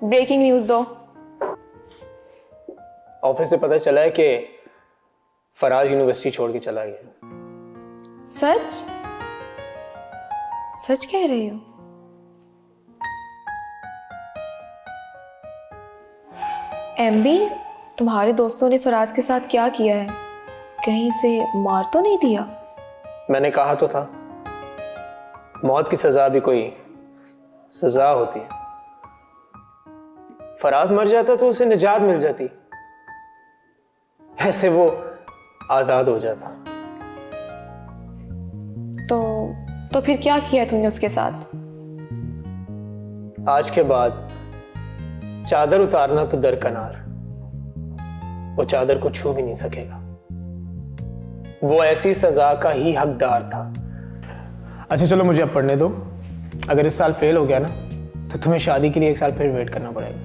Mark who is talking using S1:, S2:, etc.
S1: Breaking news दो।
S2: Office से पता चला है कि फराज यूनिवर्सिटी छोड़ के चला गया।
S1: सच? सच कह रही हो? एमबी, तुम्हारे दोस्तों ने फराज के साथ क्या किया है? कहीं से मार तो नहीं दिया?
S2: मैंने कहा तो था, मौत की सजा भी कोई सजा होती है। फराज मर जाता तो उसे निजात मिल जाती, ऐसे वो आजाद हो जाता।
S1: तो फिर क्या किया तुमने उसके साथ?
S2: आज के बाद चादर उतारना तो दरकनार, वो चादर को छू भी नहीं सकेगा। वो ऐसी सजा का ही हकदार था। अच्छा चलो मुझे अब पढ़ने दो। अगर इस साल फेल हो गया ना तो तुम्हें शादी के लिए 1 साल फिर वेट करना पड़ेगा।